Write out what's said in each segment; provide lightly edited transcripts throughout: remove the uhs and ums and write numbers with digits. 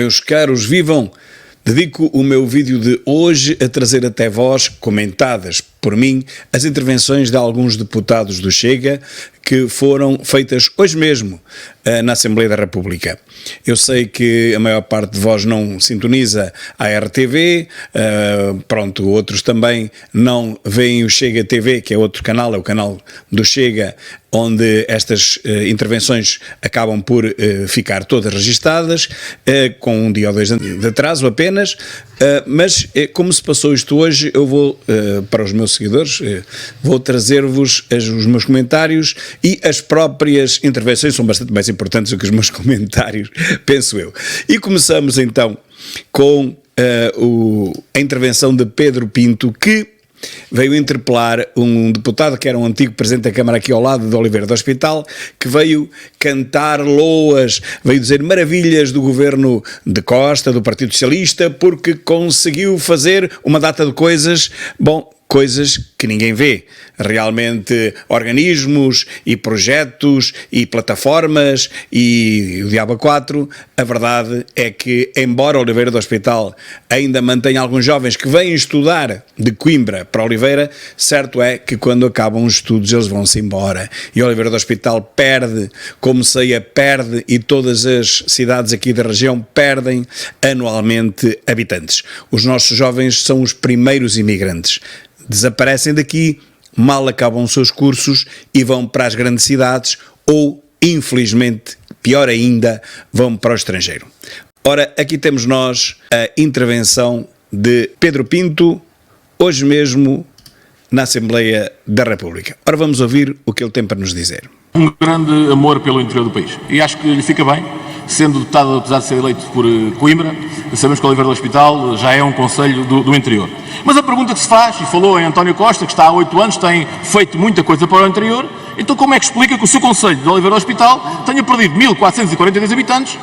Meus caros, vivam! Dedico o meu vídeo de hoje a trazer até vós, comentadas por mim, as intervenções de alguns deputados do Chega que foram feitas hoje mesmo na Assembleia da República. Eu sei que a maior parte de vós não sintoniza a RTV, outros também não veem o Chega TV, que é outro canal, é o canal do Chega, onde estas intervenções acabam por ficar todas registadas, com um dia ou dois de atraso apenas, mas como se passou isto hoje, eu vou, para os meus seguidores, vou trazer-vos os meus comentários, e as próprias intervenções são bastante mais importantes do que os meus comentários, penso eu. E começamos então com a intervenção de Pedro Pinto, que veio interpelar um deputado que era um antigo presidente da Câmara aqui ao lado de Oliveira do Hospital, que veio cantar loas, veio dizer maravilhas do governo de Costa, do Partido Socialista, porque conseguiu fazer uma data de coisas, coisas que ninguém vê. Realmente organismos e projetos e plataformas e o Diabo 4, a verdade é que, embora Oliveira do Hospital ainda mantenha alguns jovens que vêm estudar de Coimbra para Oliveira, certo é que quando acabam os estudos eles vão-se embora. E Oliveira do Hospital perde, como Ceia perde, e todas as cidades aqui da região perdem anualmente habitantes. Os nossos jovens são os primeiros imigrantes. Desaparecem daqui, mal acabam os seus cursos e vão para as grandes cidades ou, infelizmente, pior ainda, vão para o estrangeiro. Ora, aqui temos nós a intervenção de Pedro Pinto, hoje mesmo na Assembleia da República. Ora, vamos ouvir o que ele tem para nos dizer. Um grande amor pelo interior do país e acho que lhe fica bem, sendo deputado, apesar de ser eleito por Coimbra. Sabemos que Oliveira do Hospital já é um concelho do interior. Mas a pergunta que se faz, e falou em António Costa, que está há 8 anos, tem feito muita coisa para o interior, então como é que explica que o seu concelho de Oliveira do Hospital tenha perdido 1.442 habitantes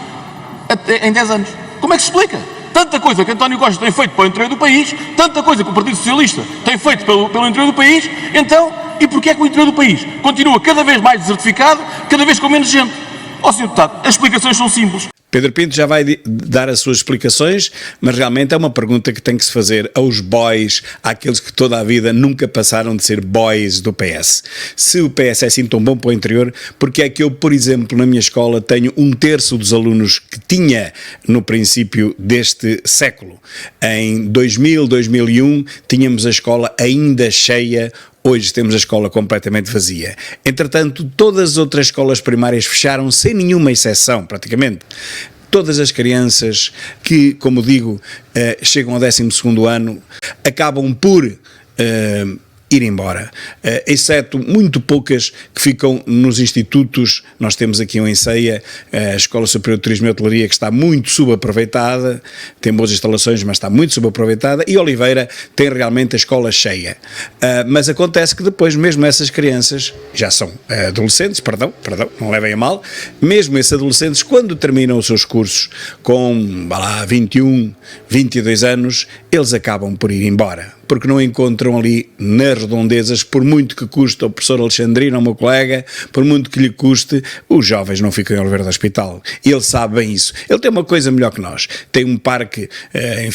em 10 anos? Como é que se explica? Tanta coisa que António Costa tem feito para o interior do país, tanta coisa que o Partido Socialista tem feito pelo interior do país, então, e porquê é que o interior do país continua cada vez mais desertificado, cada vez com menos gente? Ó, Sr. Deputado, as explicações são simples. Pedro Pinto já vai dar as suas explicações, mas realmente é uma pergunta que tem que se fazer aos boys, àqueles que toda a vida nunca passaram de ser boys do PS. Se o PS é assim tão bom para o interior, porque é que eu, por exemplo, na minha escola tenho 1/3 dos alunos que tinha no princípio deste século. Em 2000, 2001, tínhamos a escola ainda cheia. Hoje temos a escola completamente vazia. Entretanto, todas as outras escolas primárias fecharam sem nenhuma exceção, praticamente. Todas as crianças que, como digo, chegam ao 12º ano, acabam por ir embora, exceto muito poucas que ficam nos institutos. Nós temos aqui em Ceia a Escola Superior de Turismo e Hotelaria, que está muito subaproveitada, tem boas instalações, mas está muito subaproveitada, e Oliveira tem realmente a escola cheia. Mas acontece que depois, mesmo essas crianças, já são adolescentes, perdão, não levem a mal, mesmo esses adolescentes, quando terminam os seus cursos com, 21, 22 anos, eles acabam por ir embora, porque não encontram ali nas redondezas, por muito que custe ao professor Alexandrino, ao meu colega, por muito que lhe custe, os jovens não ficam em Oliveira do Hospital. Ele sabe bem isso. Ele tem uma coisa melhor que nós. Tem um parque,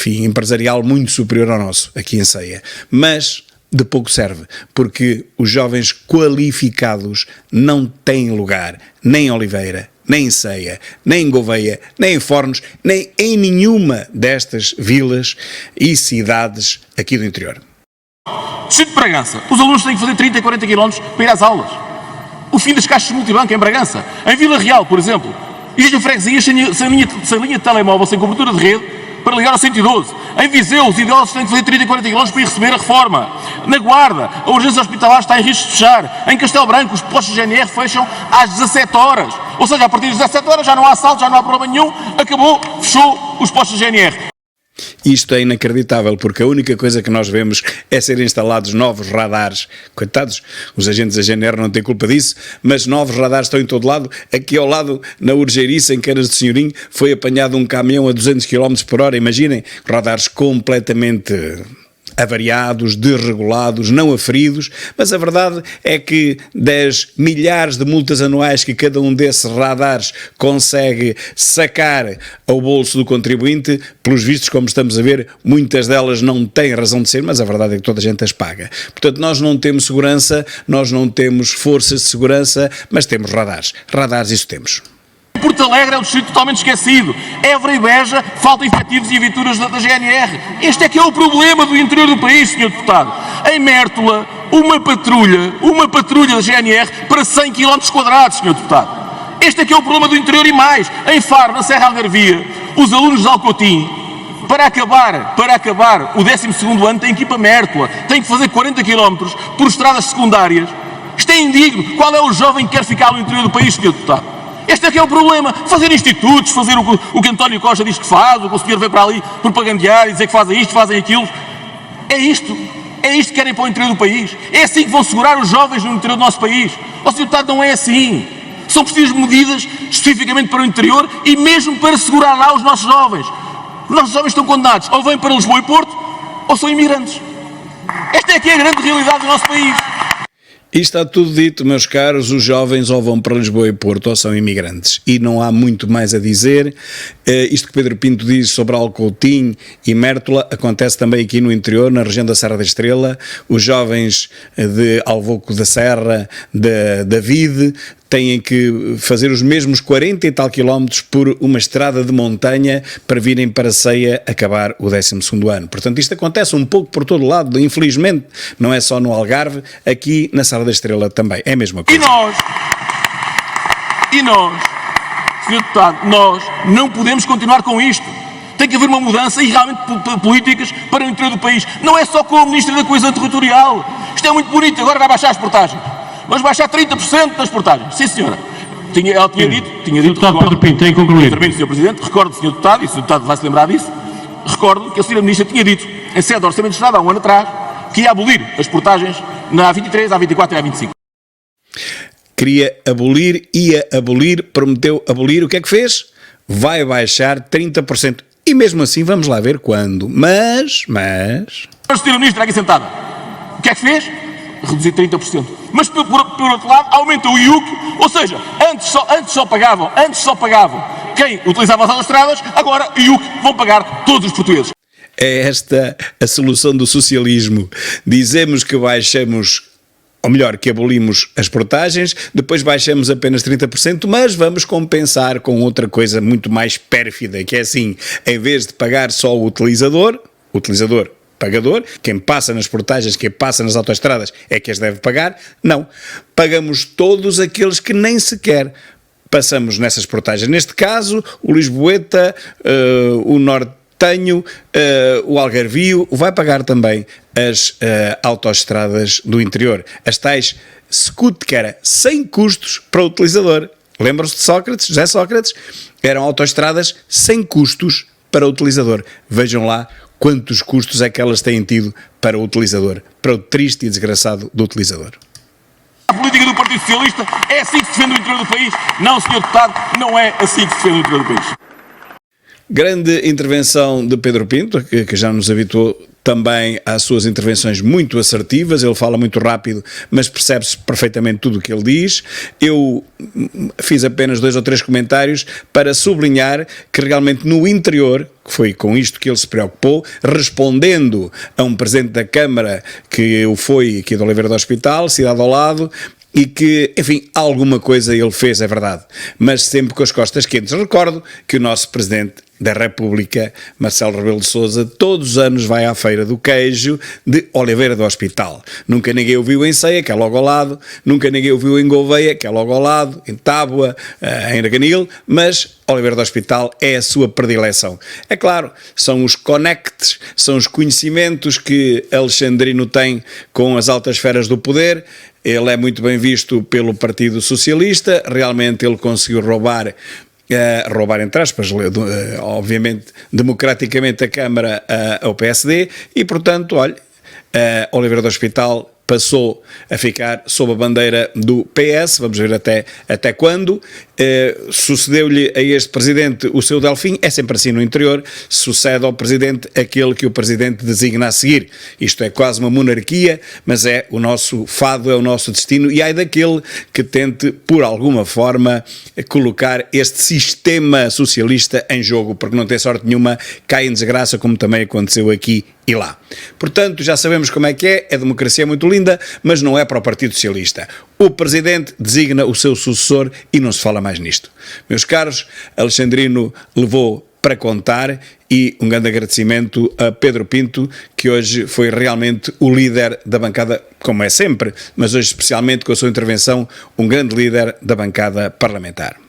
empresarial muito superior ao nosso, aqui em Ceia. Mas de pouco serve, porque os jovens qualificados não têm lugar, nem em Oliveira, nem em Ceia, nem em Gouveia, nem em Fornos, nem em nenhuma destas vilas e cidades aqui do interior. Distrito de Bragança, os alunos têm que fazer 30 e 40 km para ir às aulas. O fim das caixas multibanco em Bragança. Em Vila Real, por exemplo, existem freguesias sem linha de telemóvel, sem cobertura de rede, para ligar ao 112. Em Viseu, os idosos têm que fazer 30 e 40 km para ir receber a reforma. Na Guarda, a urgência hospitalar está em risco de fechar. Em Castelo Branco, os postos de GNR fecham às 17 horas. Ou seja, a partir das 17 horas já não há assalto, já não há problema nenhum, acabou, fechou os postos de GNR. Isto é inacreditável, porque a única coisa que nós vemos é ser instalados novos radares. Coitados, os agentes da GNR não têm culpa disso, mas novos radares estão em todo lado. Aqui ao lado, na Urgeiriça, em Canas de Senhorim, foi apanhado um caminhão a 200 km por hora. Imaginem, radares completamente avariados, desregulados, não aferidos, mas a verdade é que das milhares de multas anuais que cada um desses radares consegue sacar ao bolso do contribuinte, pelos vistos, como estamos a ver, muitas delas não têm razão de ser, mas a verdade é que toda a gente as paga. Portanto, nós não temos segurança, nós não temos forças de segurança, mas temos radares. Radares, isso temos. Porto Alegre é um distrito totalmente esquecido. Évora e Beja faltam efetivos e viaturas da GNR. Este é que é o problema do interior do país, Sr. Deputado. Em Mértola, uma patrulha da GNR para 100 km quadrados, Sr. Deputado. Este é que é o problema do interior e mais. Em Faro, na Serra Algarvia, os alunos de Alcotim, para acabar o 12º ano, têm que ir para Mértola, têm que fazer 40 km por estradas secundárias. Isto é indigno. Qual é o jovem que quer ficar no interior do país, Sr. Deputado? Este é que é o problema. Fazer institutos, fazer o que António Costa diz que faz, o que o senhor vem para ali propagandear e dizer que fazem isto, fazem aquilo. É isto que querem para o interior do país. É assim que vão segurar os jovens no interior do nosso país. Ó, Sr. Deputado, não é assim. São precisas medidas especificamente para o interior e mesmo para segurar lá os nossos jovens. Os nossos jovens estão condenados, ou vêm para Lisboa e Porto, ou são imigrantes. Esta é que é a grande realidade do nosso país. E está tudo dito, meus caros, os jovens ou vão para Lisboa e Porto ou são imigrantes. E não há muito mais a dizer. Isto que Pedro Pinto diz sobre Alcotim e Mértola acontece também aqui no interior, na região da Serra da Estrela. Os jovens de Alvoco da Serra, da Vide, têm que fazer os mesmos 40 e tal quilómetros por uma estrada de montanha para virem para Ceia acabar o 12º ano. Portanto, isto acontece um pouco por todo lado, infelizmente, não é só no Algarve, aqui na Serra da Estrela também, é a mesma coisa. E nós, Sr. Deputado, nós não podemos continuar com isto. Tem que haver uma mudança e realmente políticas para o interior do país. Não é só com o Ministro da Coesão Territorial. Isto é muito bonito, agora vai baixar as portagens. Vamos baixar 30% das portagens. Sim, senhora. Ela tinha dito. Deputado Pedro Pinto, tem que concluir. Termino, Sr. Presidente. Recordo, Sr. Deputado, e o Sr. Deputado vai se lembrar disso, recordo que a Sra. Ministra tinha dito, em sede de Orçamento de Estado, há um ano atrás, que ia abolir as portagens na A23, A24 e A25. Queria abolir, ia abolir, prometeu abolir. O que é que fez? Vai baixar 30%. E mesmo assim, vamos lá ver quando. Mas... A Sra. Ministra aqui sentada, o que é que fez? Reduzir 30%. Mas por outro lado aumenta o IUC, ou seja, antes só pagavam quem utilizava as autoestradas, agora o IUC vão pagar todos os portugueses. É esta a solução do socialismo. Dizemos que baixamos, ou melhor, que abolimos as portagens, depois baixamos apenas 30%, mas vamos compensar com outra coisa muito mais pérfida, que é assim, em vez de pagar só o utilizador pagador, quem passa nas portagens, quem passa nas autoestradas é que as deve pagar, não. Pagamos todos aqueles que nem sequer passamos nessas portagens. Neste caso, o Lisboeta, o Nortenho, o Algarvio, vai pagar também as autoestradas do interior. As tais SCUT, que era sem custos para o utilizador. Lembram-se de Sócrates, José Sócrates? Eram autoestradas sem custos para o utilizador. Vejam lá quantos custos é que elas têm tido para o utilizador, para o triste e desgraçado do utilizador. A política do Partido Socialista é assim que se defende o interior do país? Não, Sr. Deputado, não é assim que se defende o interior do país. Grande intervenção de Pedro Pinto, que já nos habituou também às suas intervenções muito assertivas. Ele fala muito rápido, mas percebe-se perfeitamente tudo o que ele diz. Eu fiz apenas 2 ou 3 comentários para sublinhar que realmente no interior, que foi com isto que ele se preocupou, respondendo a um presidente da Câmara que o foi aqui de Oliveira do Hospital, cidade ao lado, e que, enfim, alguma coisa ele fez, é verdade, mas sempre com as costas quentes. Recordo que o nosso Presidente da República, Marcelo Rebelo de Sousa, todos os anos vai à Feira do Queijo de Oliveira do Hospital. Nunca ninguém o viu em Ceia, que é logo ao lado, nunca ninguém o viu em Gouveia, que é logo ao lado, em Tábua, em Arganil, mas Oliveira do Hospital é a sua predileção. É claro, são os connects, são os conhecimentos que Alexandrino tem com as altas esferas do poder. Ele é muito bem visto pelo Partido Socialista, realmente ele conseguiu roubar entre aspas, obviamente democraticamente a Câmara ao PSD e, portanto, olha, Oliveira do Hospital passou a ficar sob a bandeira do PS, vamos ver até quando. Sucedeu-lhe a este presidente o seu Delfim, é sempre assim no interior, sucede ao presidente aquele que o presidente designa a seguir. Isto é quase uma monarquia, mas é o nosso fado, é o nosso destino, e ai daquele que tente, por alguma forma, colocar este sistema socialista em jogo, porque não tem sorte nenhuma, cai em desgraça, como também aconteceu aqui e lá. Portanto, já sabemos como é que é, a democracia é muito linda, mas não é para o Partido Socialista. O Presidente designa o seu sucessor e não se fala mais nisto. Meus caros, Alexandrino levou para contar, e um grande agradecimento a Pedro Pinto, que hoje foi realmente o líder da bancada, como é sempre, mas hoje especialmente com a sua intervenção, um grande líder da bancada parlamentar.